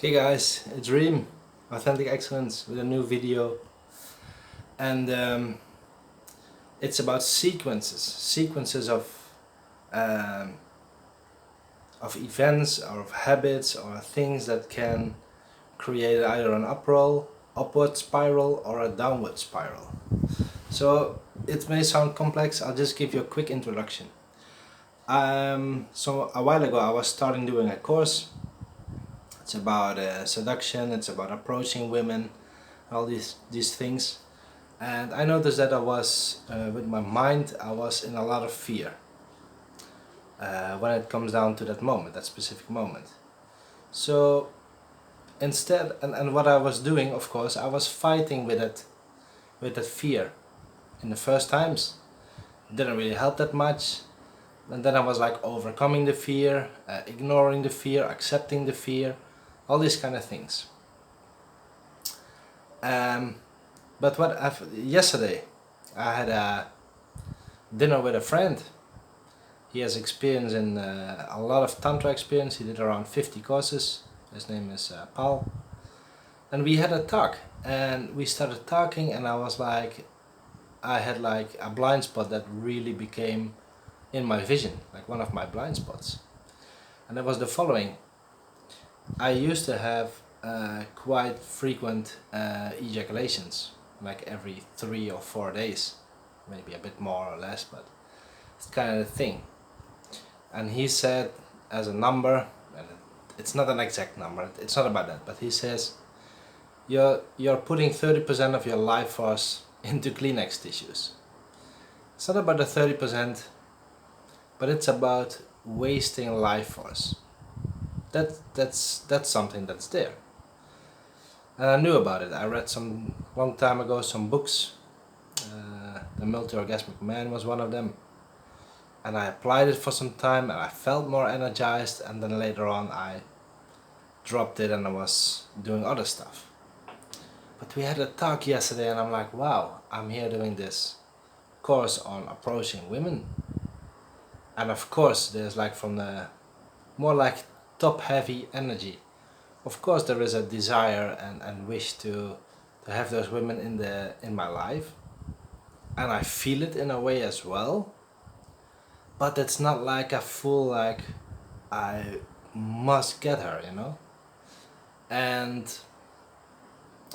Okay guys, it's Reem, Authentic Excellence, with a new video, and it's about sequences um, of events or of habits or things that can create either an upward spiral or a downward spiral. So it may sound complex. I'll just give you a quick introduction. So a while ago I was starting doing a course. It's about seduction, it's about approaching women, all these things. And I noticed that I was, with my mind, I was in a lot of fear when it comes down to that moment, that specific moment. So instead, and what I was doing, of course, I was fighting with that fear. In the first times, it didn't really help that much. And then I was like overcoming the fear, ignoring the fear, accepting the fear, all these kind of things. But yesterday I had a dinner with a friend. He has experience in a lot of Tantra experience. He did around 50 courses. His name is Paul. And we had a talk, and we started talking, and I had like a blind spot that really became in my vision, like one of my blind spots. And that was the following. I used to have quite frequent ejaculations, like every 3 or 4 days, maybe a bit more or less, but it's kind of the thing. And he said, as a number, and it's not an exact number, it's not about that, but he says, you're putting 30% of your life force into Kleenex tissues. It's not about the 30%, but it's about wasting life force. That's something that's there. And I knew about it. I read some long time ago some books. The Multi-Orgasmic Man was one of them. And I applied it for some time, and I felt more energized, and then later on I dropped it and I was doing other stuff. But we had a talk yesterday, and I'm like, wow, I'm here doing this course on approaching women. And of course there's like from the more like top heavy energy. Of course there is a desire and wish to have those women in my life, and I feel it in a way as well, but it's not like a full like I must get her, you know. And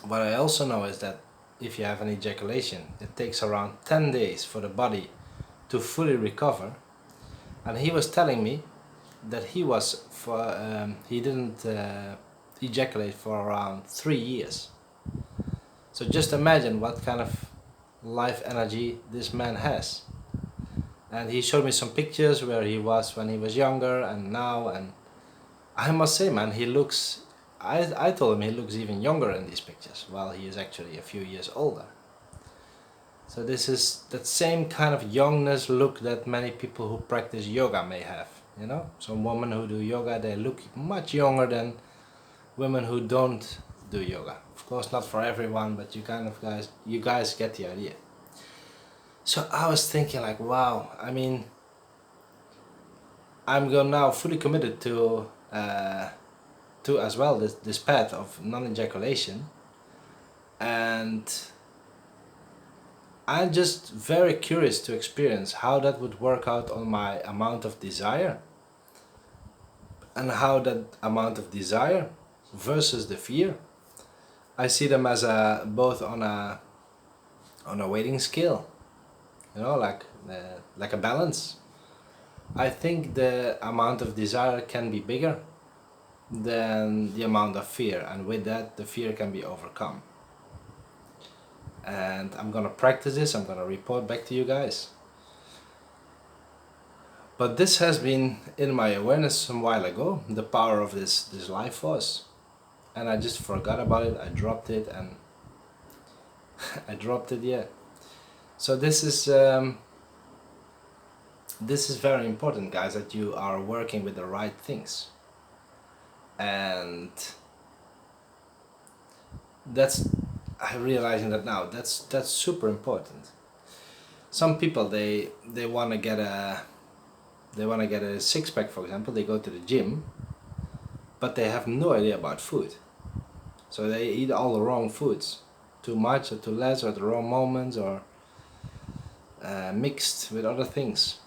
what I also know is that if you have an ejaculation, it takes around 10 days for the body to fully recover. And he was telling me that he didn't ejaculate for around 3 years. So just imagine what kind of life energy this man has. And he showed me some pictures where he was when he was younger and now, and I must say, man, he looks, I told him he looks even younger in these pictures, while he is actually a few years older. So this is that same kind of youngness look that many people who practice yoga may have, you know. Some women who do yoga, they look much younger than women who don't do yoga. Of course not for everyone, but you guys get the idea. So I was thinking like, wow, I mean, I'm now fully committed to as well this path of non-ejaculation, and I'm just very curious to experience how that would work out on my amount of desire, and how that amount of desire versus the fear, I see them as both on a weighting scale, you know, like a balance. I think the amount of desire can be bigger than the amount of fear, and with that the fear can be overcome. And I'm gonna practice this, I'm gonna report back to you guys. But this has been in my awareness some while ago, the power of this life force, and I just forgot about it. I dropped it, and I dropped it, yeah. So this is very important, guys, that you are working with the right things, and I'm realizing that now. That's super important. Some people they want to get a six-pack, for example. They go to the gym, but they have no idea about food. So they eat all the wrong foods, too much or too less, or at the wrong moments, or mixed with other things.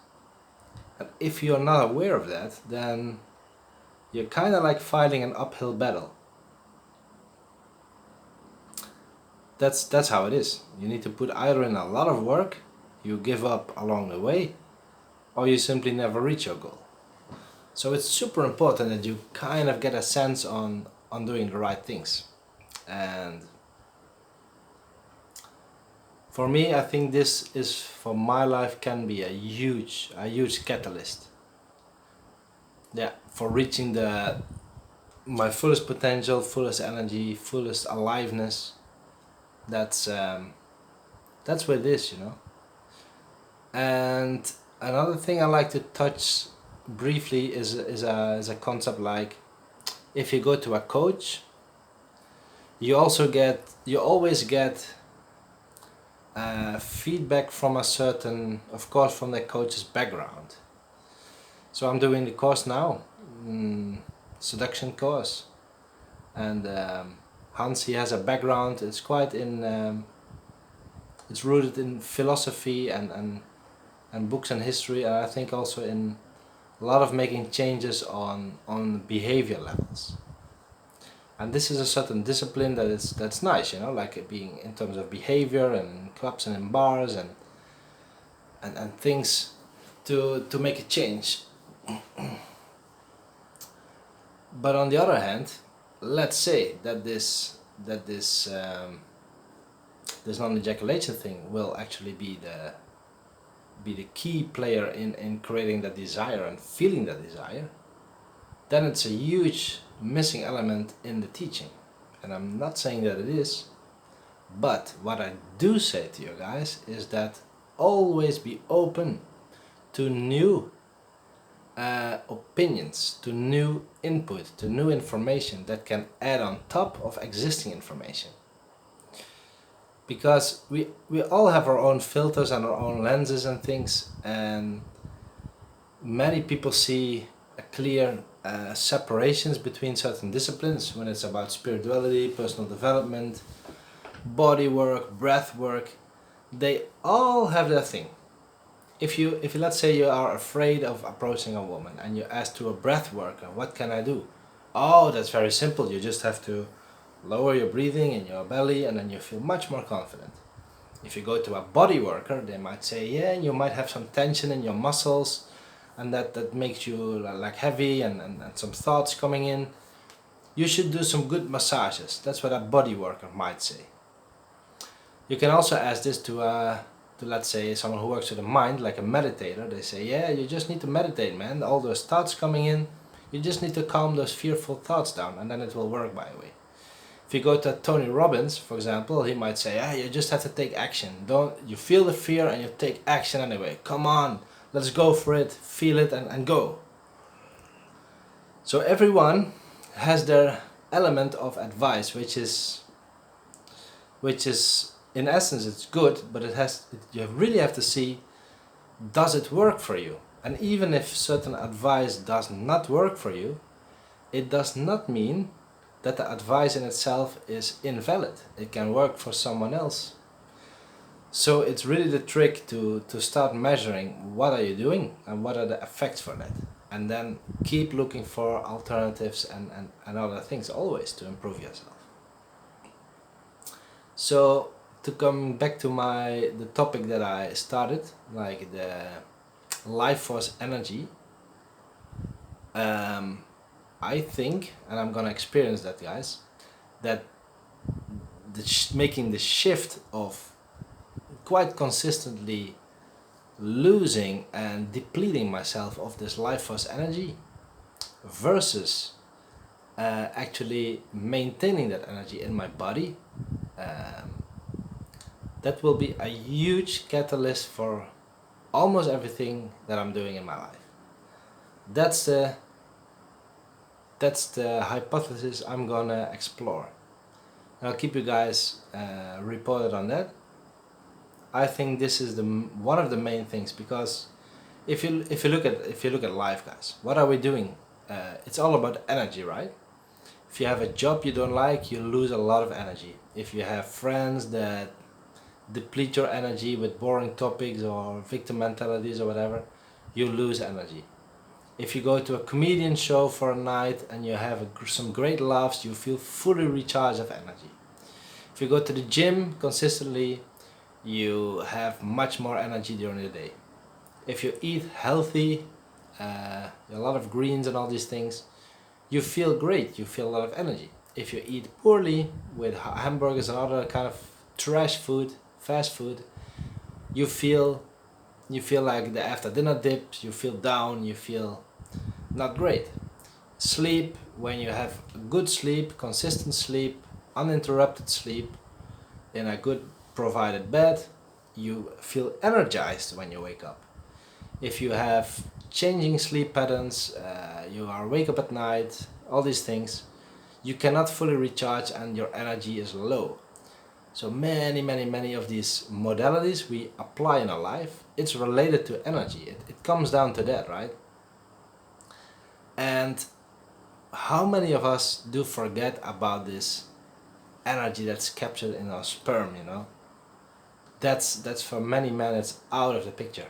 And if you're not aware of that, then you're kind of like fighting an uphill battle. That's how it is. You need to put either in a lot of work, you give up along the way, or you simply never reach your goal. So it's super important that you kind of get a sense on doing the right things. And for me, I think this is, for my life, can be a huge catalyst. Yeah, for reaching my fullest potential, fullest energy, fullest aliveness. That's what it is, you know. And another thing I like to touch briefly is a concept like, if you go to a coach, you always get feedback from a certain, of course, from the coach's background. So I'm doing the course now, seduction course, and Hans, he has a background. It's quite in it's rooted in philosophy and books and history, and I think also in a lot of making changes on behavior levels. And this is a certain discipline that's nice, you know, like being in terms of behavior and clubs and in bars and things to make a change. But on the other hand, let's say that this non-ejaculation thing will actually be the key player in creating that desire and feeling that desire, then it's a huge missing element in the teaching. And I'm not saying that it is, but what I do say to you guys is that always be open to new opinions, to new input, to new information that can add on top of existing information. Because we all have our own filters and our own lenses and things, and many people see a clear separations between certain disciplines when it's about spirituality, personal development, body work, breath work. They all have their thing. If you let's say you are afraid of approaching a woman and you ask to a breath worker, what can I do? Oh, that's very simple. You just have to lower your breathing in your belly and then you feel much more confident. If you go to a body worker, they might say, yeah, you might have some tension in your muscles and that makes you like heavy and some thoughts coming in. You should do some good massages. That's what a body worker might say. You can also ask this to let's say someone who works with the mind, like a meditator. They say, yeah, you just need to meditate, man. All those thoughts coming in, you just need to calm those fearful thoughts down and then it will work by the way. If you go to Tony Robbins, for example, he might say, ah, you just have to take action. You feel the fear and you take action anyway. Come on, let's go for it, feel it and go. So everyone has their element of advice, which is in essence it's good, but you really have to see, does it work for you? And even if certain advice does not work for you, it does not mean that the advice in itself is invalid. It can work for someone else. So it's really the trick to start measuring what are you doing and what are the effects for that. And then keep looking for alternatives and other things always to improve yourself. So to come back to the topic that I started, like the life force energy, I think, and I'm gonna experience that, guys, that making the shift of quite consistently losing and depleting myself of this life force energy versus actually maintaining that energy in my body, that will be a huge catalyst for almost everything that I'm doing in my life. That's the hypothesis I'm gonna explore. And I'll keep you guys reported on that. I think this is one of the main things, because if you look at life, guys, what are we doing? It's all about energy, right? If you have a job you don't like, you lose a lot of energy. If you have friends that deplete your energy with boring topics or victim mentalities or whatever, you lose energy. If you go to a comedian show for a night and you have some great laughs, you feel fully recharged of energy. If you go to the gym consistently, you have much more energy during the day. If you eat healthy, a lot of greens and all these things, you feel great, you feel a lot of energy. If you eat poorly with hamburgers and other kind of trash food, fast food, you feel like the after dinner dips, you feel down, you feel not great. Sleep, when you have good sleep, consistent sleep, uninterrupted sleep, in a good provided bed, you feel energized when you wake up. If you have changing sleep patterns, you are wake up at night, all these things, you cannot fully recharge and your energy is low. So many of these modalities we apply in our life, it's related to energy. It comes down to that, right? And how many of us do forget about this energy that's captured in our sperm, you know? That's for many men, it's out of the picture.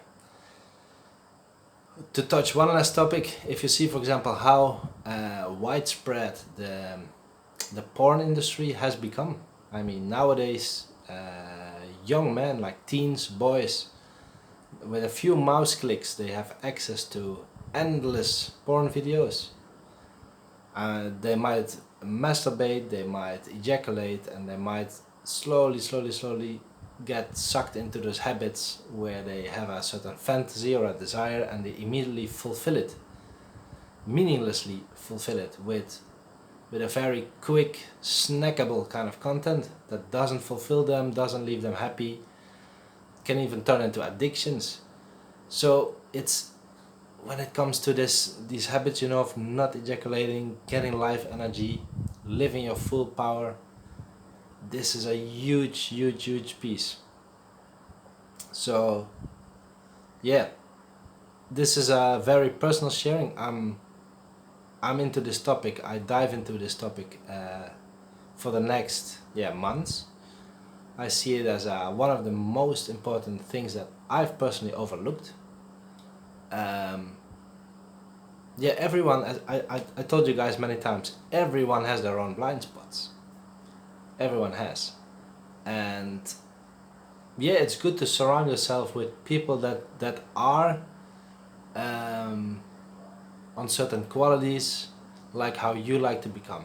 To touch one last topic, if you see, for example, how widespread the porn industry has become. I mean, nowadays, young men, like teens, boys, with a few mouse clicks, they have access to endless porn videos. They might masturbate, they might ejaculate, and they might slowly get sucked into those habits where they have a certain fantasy or a desire and they immediately fulfill it, meaninglessly fulfill it with a very quick, snackable kind of content that doesn't fulfill them, doesn't leave them happy, can even turn into addictions. So it's, when it comes to these habits, you know, of not ejaculating, getting life energy, living your full power, this is a huge piece. So yeah, this is a very personal sharing. I'm into this topic. I dive into this topic for the next months. I see it as one of the most important things that I've personally overlooked. Everyone, as I told you guys many times, everyone has their own blind spots. Everyone has. And it's good to surround yourself with people that are on certain qualities, like how you like to become.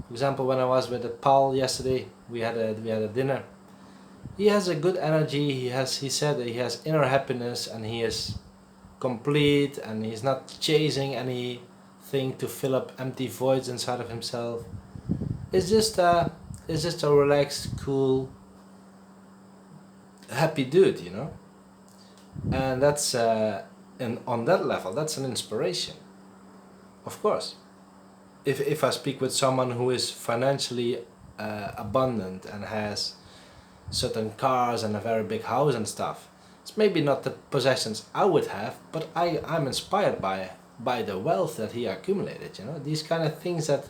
For example, when I was with Paul yesterday, we had a dinner. He has a good energy. He said that he has inner happiness and he is complete and he's not chasing anything to fill up empty voids inside of himself. It's just a relaxed, cool, happy dude, you know. And that's and on that level, that's an inspiration. Of course, if I speak with someone who is financially abundant and has certain cars and a very big house and stuff, it's maybe not the possessions I would have, but I'm inspired by the wealth that he accumulated, you know. These kind of things that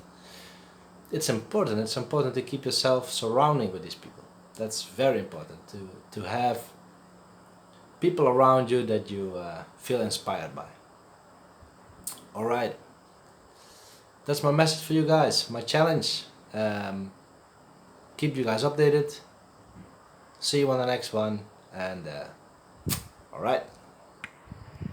it's important to keep yourself surrounding with these people. That's very important, to have people around you that you feel inspired by. Alright, that's my message for you guys, my challenge. Keep you guys updated. See you on the next one, and alright.